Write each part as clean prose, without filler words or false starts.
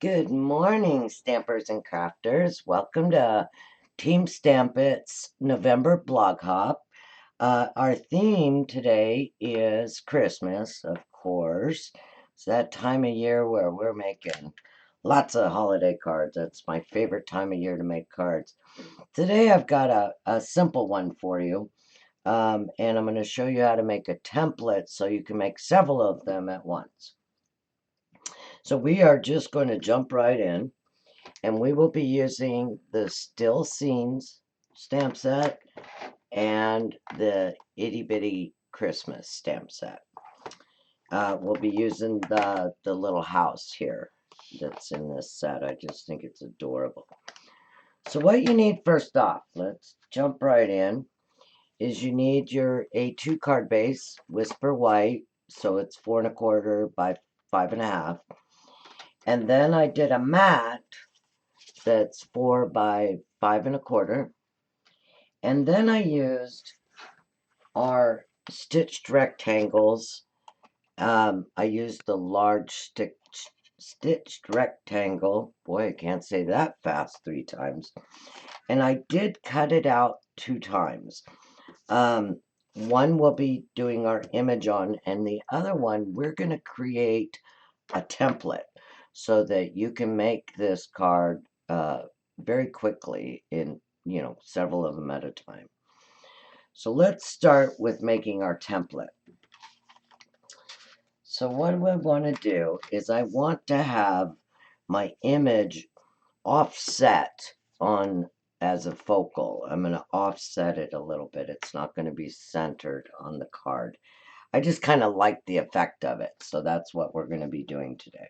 Good morning, stampers and crafters. Welcome to Team Stamp It's November Blog Hop. Our theme today is Christmas, of course. It's that time of year where we're making lots of holiday cards. That's my favorite time of year to make cards. Today I've got a simple one for you. And I'm going to show you how to make a template so you can make several of them at once. So we are just going to jump right in. And we will be using the Still Scenes stamp set and the Itty Bitty Christmas stamp set. We'll be using the little house here that's in this set. I just think it's adorable. So what you need first off, let's jump right in, is you need your A2 card base, Whisper White, so it's 4 1/4 by 5 1/2. And then I did a mat that's 4 by 5 1/4. And then I used our stitched rectangles. I used the large stitched rectangle. Boy, I can't say that fast 3 times. And I did cut it out 2 times. One we'll be doing our image on, and the other one we're going to create a template so that you can make this card very quickly in, several of them at a time. So let's start with making our template. So what I want to do is I want to have my image offset on as a focal. I'm going to offset it a little bit. It's not going to be centered on the card. I just kind of like the effect of it. So that's what we're going to be doing today.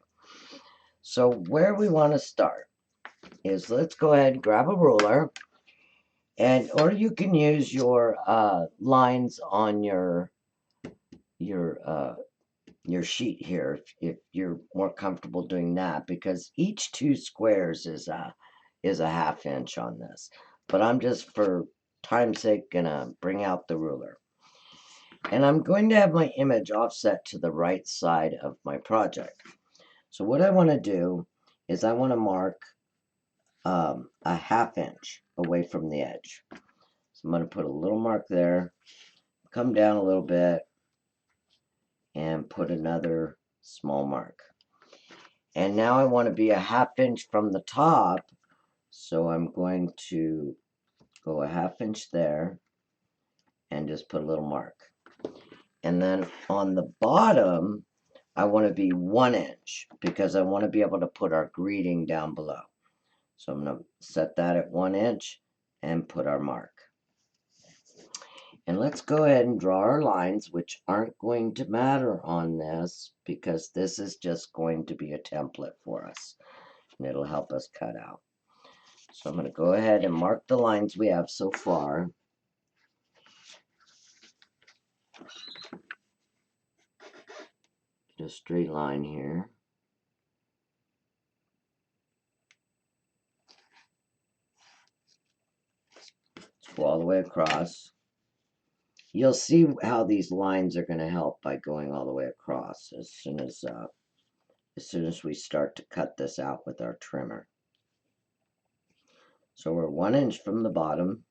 So where we want to start is, let's go ahead and grab a ruler, or you can use your lines on your sheet here if you're more comfortable doing that, because each 2 squares is a 1/2 inch on this. But I'm just, for time's sake, gonna bring out the ruler. And I'm going to have my image offset to the right side of my project. So what I want to do is I want to mark a 1/2 inch away from the edge. So I'm going to put a little mark there, come down a little bit, and put another small mark. And now I want to be a 1/2 inch from the top, so I'm going to go a 1/2 inch there and just put a little mark. And then on the bottom, I want to be 1 inch because I want to be able to put our greeting down below. So I'm going to set that at 1 inch and put our mark. And let's go ahead and draw our lines, which aren't going to matter on this because this is just going to be a template for us. And it'll help us cut out. So I'm going to go ahead and mark the lines we have so far. Get a straight line here. Let's go all the way across. You'll see how these lines are going to help by going all the way across as soon as we start to cut this out with our trimmer. So we're 1 inch from the bottom.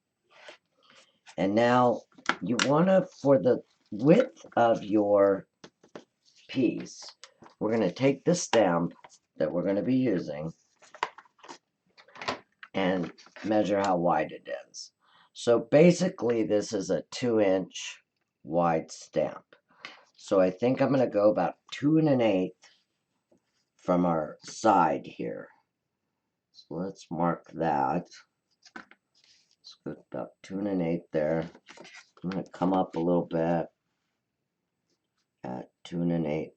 And now you want to, for the width of your piece, we're going to take the stamp that we're going to be using and measure how wide it is. So basically this is a 2 inch wide stamp. So I think I'm going to go about 2 1/8 from our side here. So let's mark that. Let's go about 2 1/8 there. I'm going to come up a little bit at 2 1/8.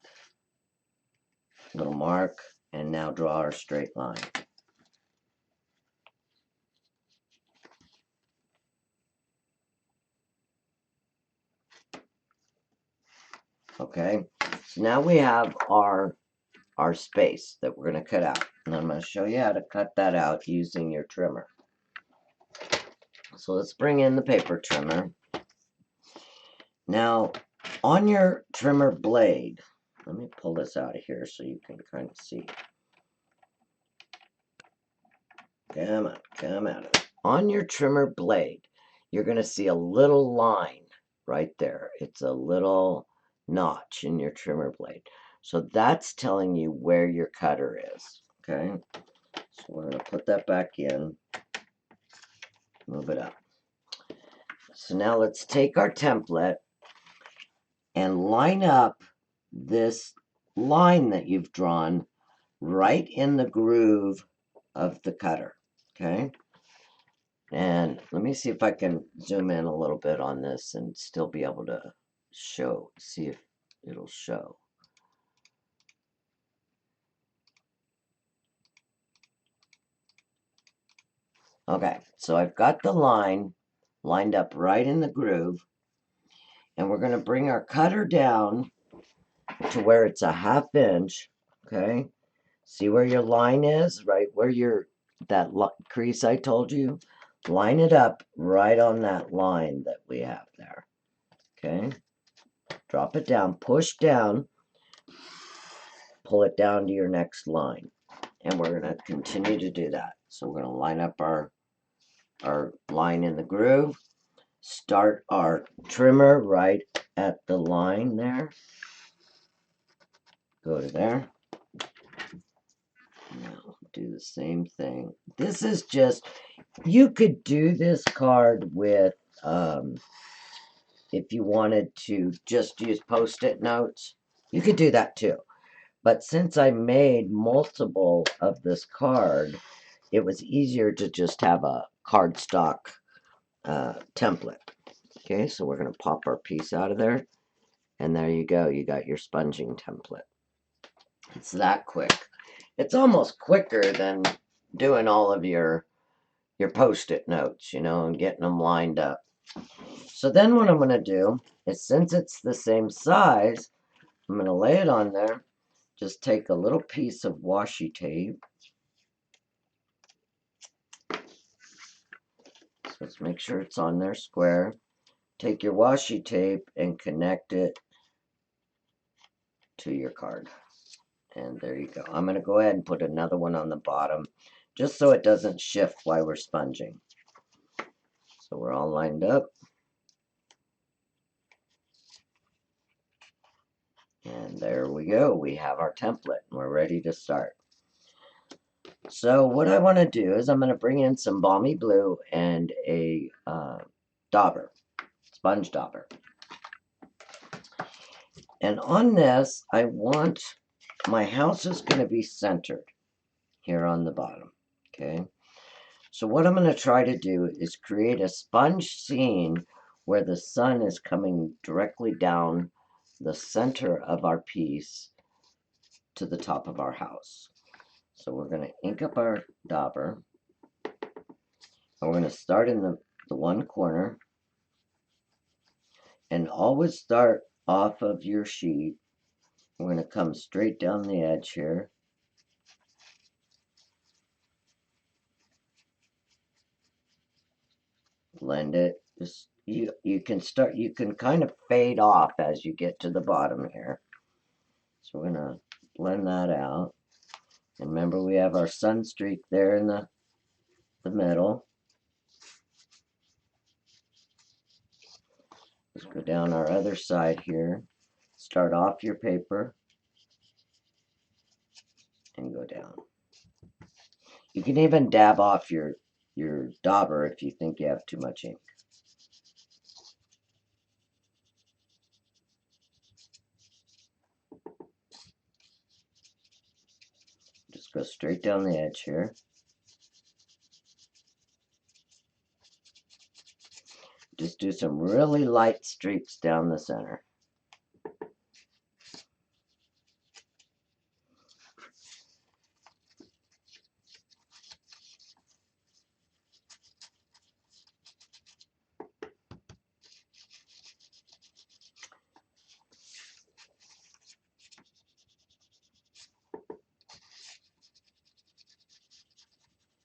Little mark, and now draw our straight line. Okay, so now we have our space that we're going to cut out. And I'm going to show you how to cut that out using your trimmer. So let's bring in the paper trimmer. Now, on your trimmer blade, let me pull this out of here so you can kind of see. Come on, come out. On your trimmer blade, you're going to see a little line right there. It's a little notch in your trimmer blade. So that's telling you where your cutter is. Okay, so we're going to put that back in, move it up. So now let's take our template and line up this line that you've drawn right in the groove of the cutter. Okay, and let me see if I can zoom in a little bit on this and still be able to see if it'll show. Okay, so I've got the line lined up right in the groove, and we're going to bring our cutter down to where it's a 1/2 inch. Okay, see where your line is, right where that crease I told you? Line it up right on that line that we have there. Okay, drop it down, push down, pull it down to your next line. And we're going to continue to do that. So we're going to line up our line in the groove, start our trimmer right at the line there, go to there. Now do the same thing. This is just, you could do this card with, if you wanted to just use Post-it notes, you could do that too. But since I made multiple of this card, it was easier to just have a cardstock template. Okay, so we're going to pop our piece out of there. And there you go. You got your sponging template. It's that quick. It's almost quicker than doing all of your Post-it notes, you know, and getting them lined up. So then what I'm going to do is, since it's the same size, I'm going to lay it on there. Just take a little piece of washi tape. So let's make sure it's on there square. Take your washi tape and connect it to your card. And there you go. I'm going to go ahead and put another one on the bottom just so it doesn't shift while we're sponging. So we're all lined up. And there we go. We have our template and we're ready to start. So what I want to do is I'm going to bring in some Balmy Blue and a dauber, sponge dauber. And on this, I want my house is going to be centered here on the bottom. Okay. So what I'm going to try to do is create a sponge scene where the sun is coming directly down the center of our piece to the top of our house. So we're going to ink up our dauber. And we're going to start in the one corner. And always start off of your sheet. We're going to come straight down the edge here. Blend it. Just you can kind of fade off as you get to the bottom here. So we're going to blend that out. And remember, we have our sun streak there in the middle. Let's go down our other side here. Start off your paper and go down. You can even dab off your dauber if you think you have too much ink. Just go straight down the edge here. Just do some really light streaks down the center.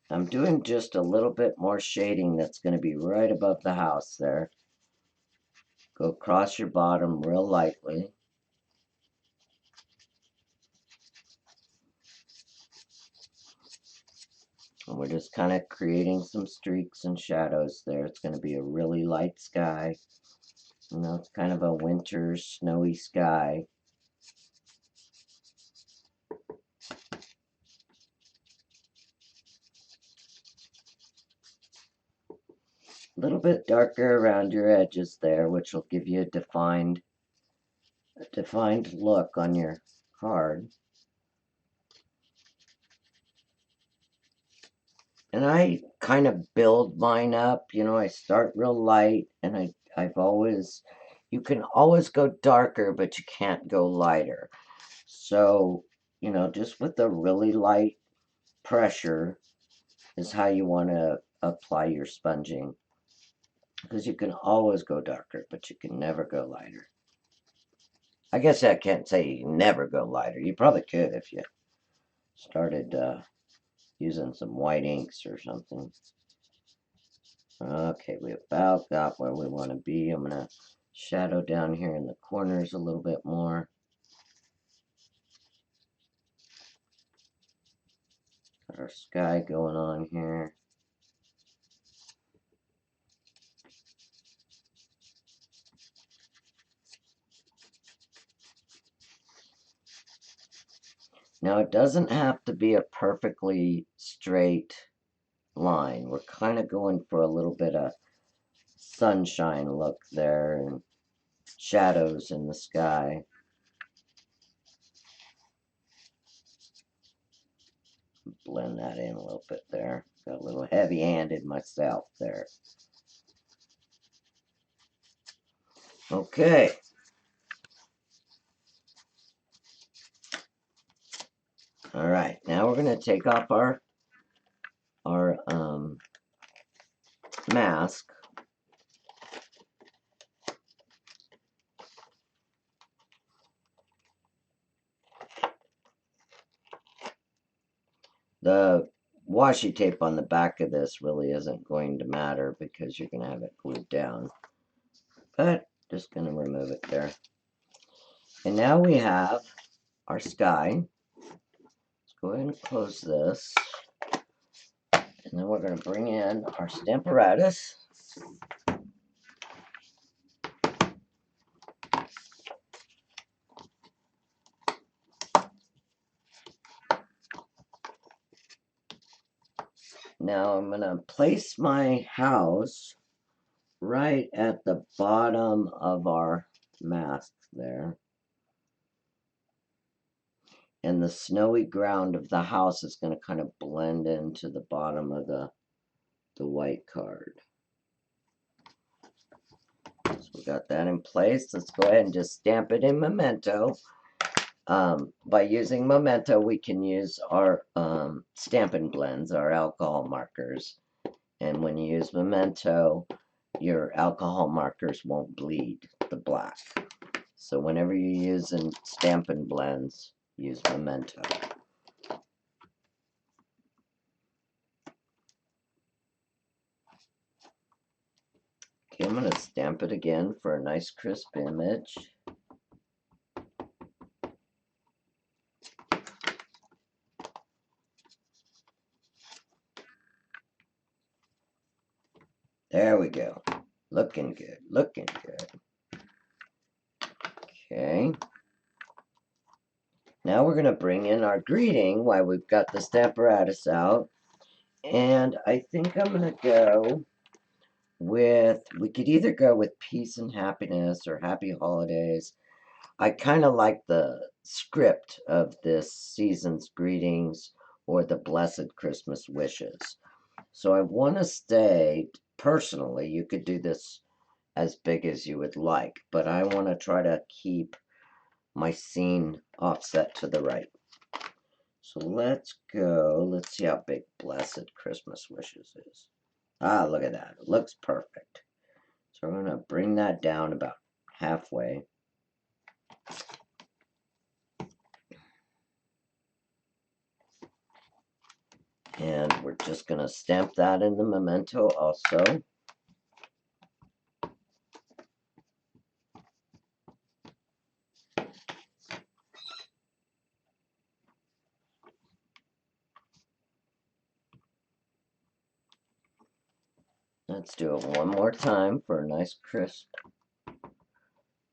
I'm doing just a little bit more shading that's going to be right above the house there. Go across your bottom real lightly. And we're just kind of creating some streaks and shadows there. It's going to be a really light sky. You know, it's kind of a winter snowy sky. A little bit darker around your edges there, which will give you a defined look on your card. And I kind of build mine up, you know, I start real light, and I've always, you can always go darker, but you can't go lighter. So, you know, just with a really light pressure is how you want to apply your sponging. Because you can always go darker, but you can never go lighter. I guess I can't say you can never go lighter. You probably could if you started using some white inks or something. Okay, we about got where we want to be. I'm going to shadow down here in the corners a little bit more. Got our sky going on here. Now it doesn't have to be a perfectly straight line. We're kind of going for a little bit of sunshine look there and shadows in the sky. Blend that in a little bit there. Got a little heavy-handed myself there. Okay. All right. Now we're going to take off our mask. The washi tape on the back of this really isn't going to matter because you're going to have it glued down. But just going to remove it there. And now we have our sky. Let's go ahead and close this. And then we're going to bring in our Stamparatus. Now I'm going to place my house right at the bottom of our mask there. And the snowy ground of the house is going to kind of blend into the bottom of the white card. So we got that in place. Let's go ahead and just stamp it in Memento. By using Memento, we can use our Stampin' Blends, our alcohol markers. And when you use Memento, your alcohol markers won't bleed the black. So whenever you're using Stampin' Blends, use Memento. Okay, I'm going to stamp it again for a nice crisp image. There we go. Looking good, looking good. Okay. Now we're going to bring in our greeting while we've got the Stamparatus out. And I think I'm going to go with, we could either go with peace and happiness or happy holidays. I kind of like the script of this season's greetings or the blessed Christmas wishes. So I want to stay, personally, you could do this as big as you would like, but I want to try to keep my scene offset to the right. So let's go, let's see how big blessed Christmas wishes is. Ah, look at that, it looks perfect. So I'm going to bring that down about halfway. And we're just going to stamp that in the Memento also. Let's do it one more time for a nice crisp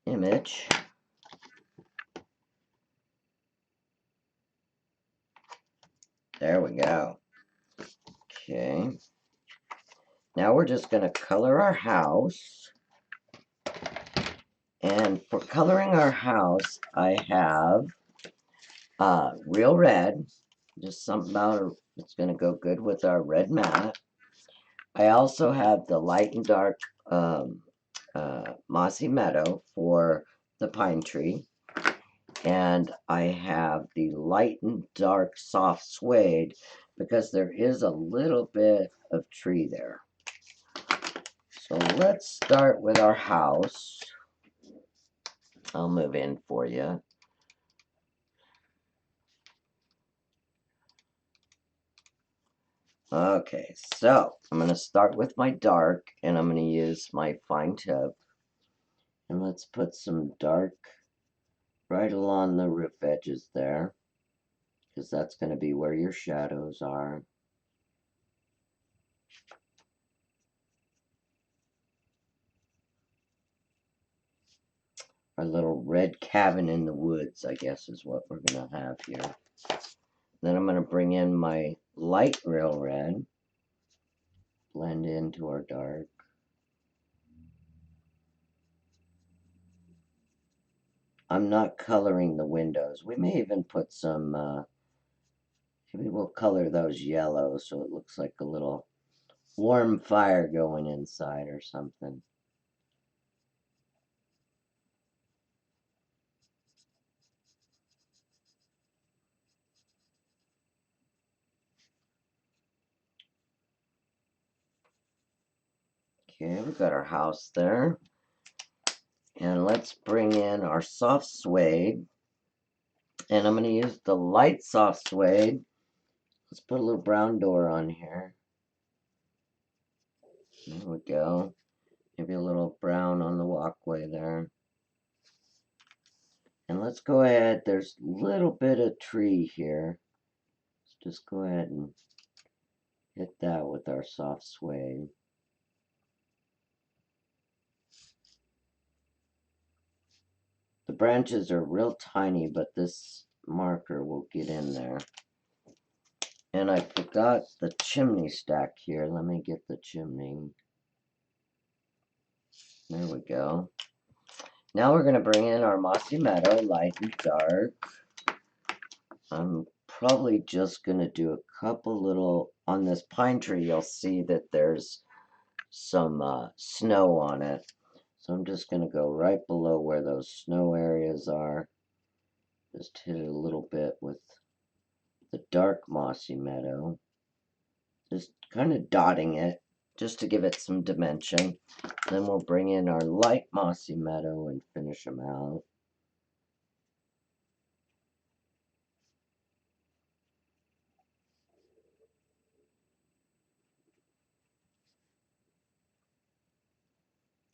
image. There we go. Okay. Now we're just going to color our house. And for coloring our house, I have real red. Just something about it. It's going to go good with our red matte. I also have the light and dark mossy meadow for the pine tree. And I have the light and dark soft suede because there is a little bit of tree there. So let's start with our house. I'll move in for you. Okay, so I'm going to start with my dark, and I'm going to use my fine tip. And let's put some dark right along the roof edges there, because that's going to be where your shadows are. Our little red cabin in the woods, I guess, is what we're going to have here. Then I'm going to bring in my light real red, blend into our dark. I'm not coloring the windows. We may even put some, maybe we'll color those yellow so it looks like a little warm fire going inside or something. Okay, we've got our house there. And let's bring in our soft suede. And I'm going to use the light soft suede. Let's put a little brown door on here. There we go. Maybe a little brown on the walkway there. And let's go ahead. There's a little bit of tree here. Let's just go ahead and hit that with our soft suede. The branches are real tiny, but this marker will get in there. And I forgot the chimney stack here. Let me get the chimney. There we go. Now we're going to bring in our mossy meadow, light and dark. I'm probably just going to do a couple little, on this pine tree you'll see that there's some snow on it. So I'm just going to go right below where those snow areas are. Just hit it a little bit with the dark mossy meadow. Just kind of dotting it just to give it some dimension. Then we'll bring in our light mossy meadow and finish them out.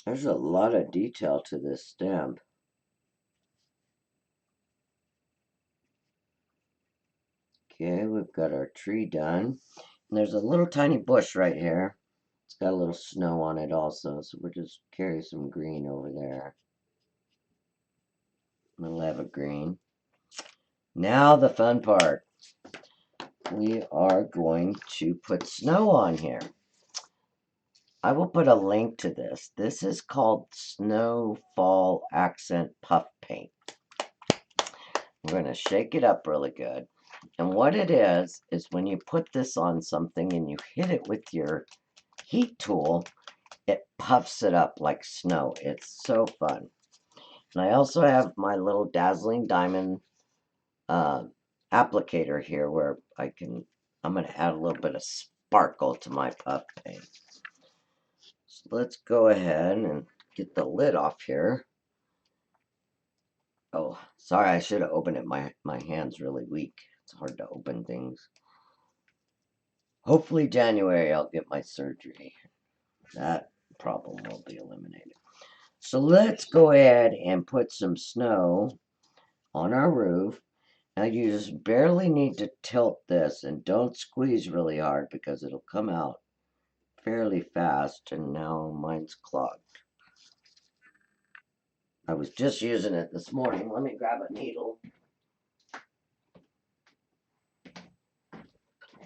There's a lot of detail to this stamp. Okay, we've got our tree done. And there's a little tiny bush right here. It's got a little snow on it also, so we'll just carry some green over there. A little evergreen. Now the fun part. We are going to put snow on here. I will put a link to this. This is called Snowfall Accent Puff Paint. We're going to shake it up really good. And what it is when you put this on something and you hit it with your heat tool, it puffs it up like snow. It's so fun. And I also have my little Dazzling Diamond applicator here where I'm going to add a little bit of sparkle to my puff paint. So let's go ahead and get the lid off here. Oh, sorry, I should have opened it. My hand's really weak. It's hard to open things. Hopefully January I'll get my surgery. That problem will be eliminated. So let's go ahead and put some snow on our roof. Now you just barely need to tilt this and don't squeeze really hard because it'll come out fairly fast, and now mine's clogged. I was just using it this morning. Let me grab a needle.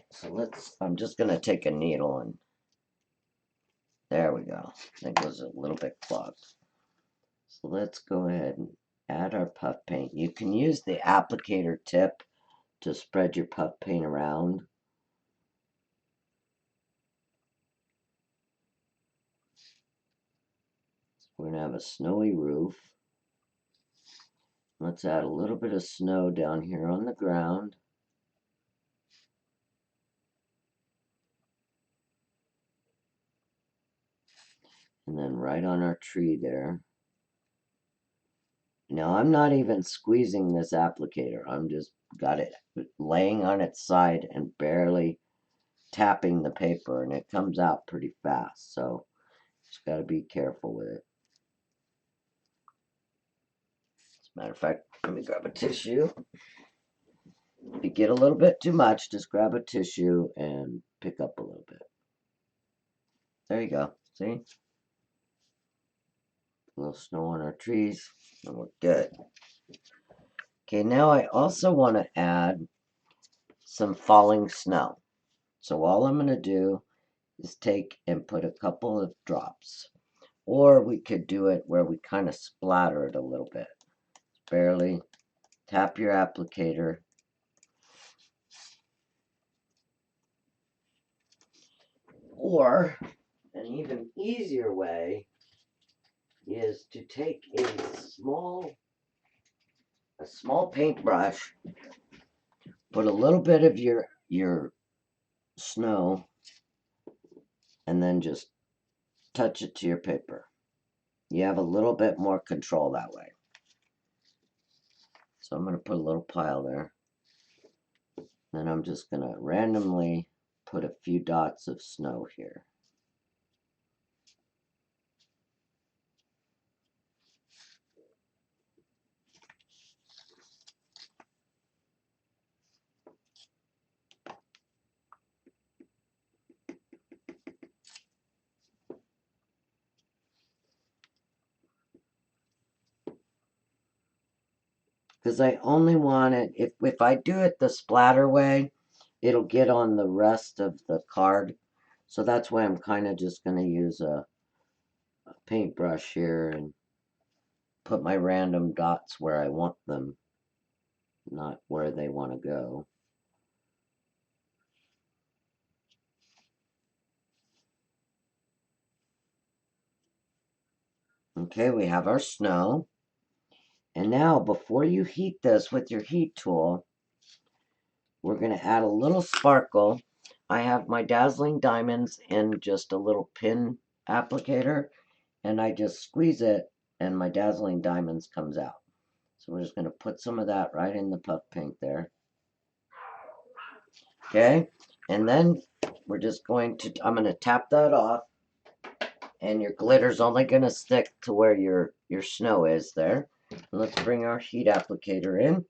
So I'm just going to take a needle and there we go. I think it was a little bit clogged. So let's go ahead and add our puff paint. You can use the applicator tip to spread your puff paint around. We're going to have a snowy roof. Let's add a little bit of snow down here on the ground. And then right on our tree there. Now I'm not even squeezing this applicator. I'm just got it laying on its side and barely tapping the paper, and it comes out pretty fast. So just got to be careful with it. As a matter of fact, let me grab a tissue. If you get a little bit too much, just grab a tissue and pick up a little bit. There you go. See? A little snow on our trees, and we're good. Okay, now I also want to add some falling snow. So all I'm going to do is take and put a couple of drops. Or we could do it where we kind of splatter it a little bit. Barely tap your applicator. Or an even easier way is to take a small paintbrush, put a little bit of your snow, and then just touch it to your paper. You have a little bit more control that way. So I'm going to put a little pile there. Then I'm just going to randomly put a few dots of snow here. Because I only want it, if I do it the splatter way, it'll get on the rest of the card. So that's why I'm kind of just going to use a paintbrush here and put my random dots where I want them, not where they want to go. Okay, we have our snow. And now, before you heat this with your heat tool, we're going to add a little sparkle. I have my Dazzling Diamonds in just a little pin applicator, and I just squeeze it, and my Dazzling Diamonds comes out. So we're just going to put some of that right in the puff paint there. Okay, and then we're just going to, I'm going to tap that off, and your glitter's only going to stick to where your snow is there. And let's bring our heat applicator in.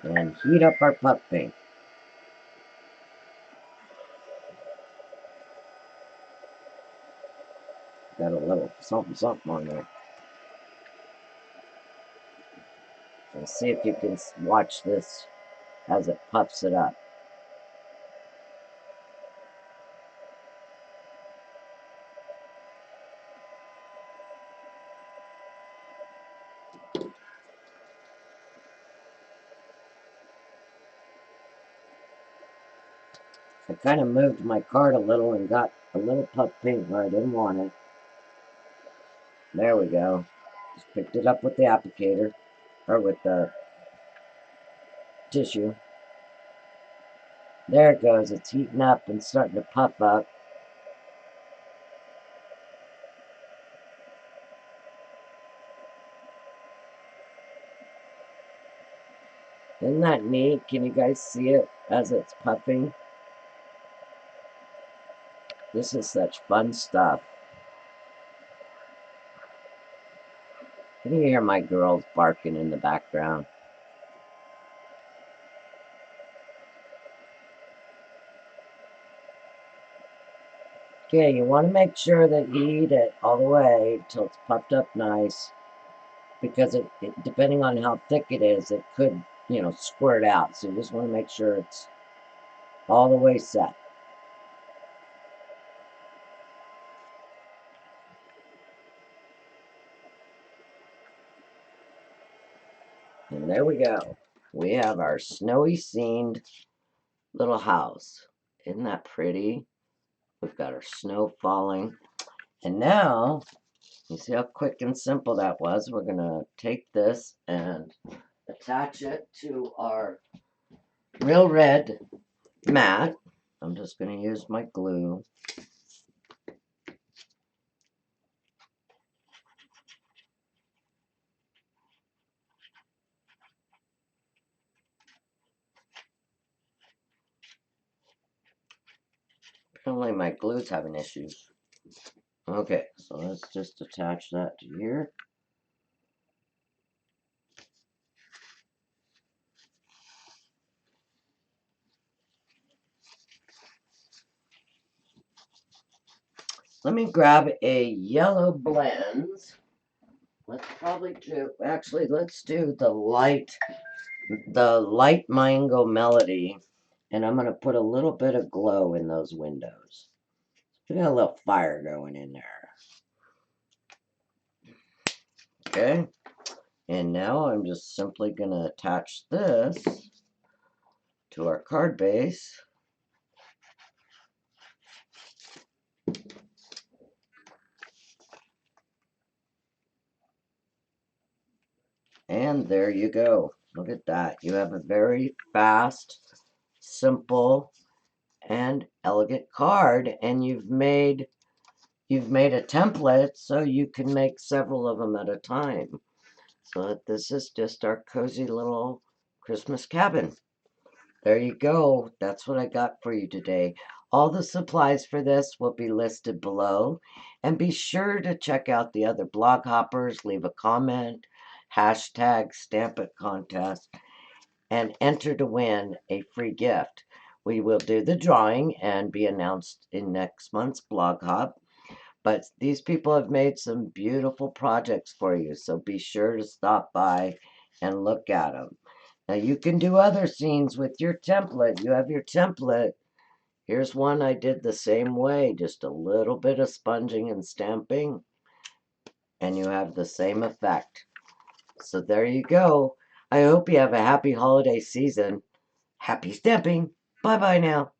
And heat up our puff paint. Got a little something on there. And see if you can watch this as it puffs it up. I kind of moved my card a little and got a little puff paint where I didn't want it. There we go. Just picked it up with the applicator, or with the tissue. There it goes. It's heating up and starting to puff up. Isn't that neat? Can you guys see it as it's puffing? This is such fun stuff. Can you hear my girls barking in the background? Okay, you want to make sure that you eat it all the way till it's puffed up nice, because depending on how thick it is, it could, squirt out. So you just want to make sure it's all the way set. And there we go. We have our snowy scened little house. Isn't that pretty? We've got our snow falling. And now, you see how quick and simple that was? We're going to take this and attach it to our Real Red mat. I'm just going to use my glue. Apparently my glue's having issues. Okay, so let's just attach that to here. Let me grab a yellow blends. Let's probably do, actually, let's do the light mango melody. And I'm going to put a little bit of glow in those windows. We got a little fire going in there. Okay. And now I'm just simply going to attach this to our card base. And there you go. Look at that. You have a very fast, simple, and elegant card, and you've made a template so you can make several of them at a time. So this is just our cozy little Christmas cabin. There you go. That's what I got for you today. All the supplies for this will be listed below. And be sure to check out the other blog hoppers, leave a comment, hashtag Stamp It Contest, and enter to win a free gift. We will do the drawing and be announced in next month's blog hop. But these people have made some beautiful projects for you, so be sure to stop by and look at them. Now you can do other scenes with your template. You have your template. Here's one I did the same way, just a little bit of sponging and stamping, and you have the same effect. So there you go. I hope you have a happy holiday season. Happy stamping. Bye-bye now.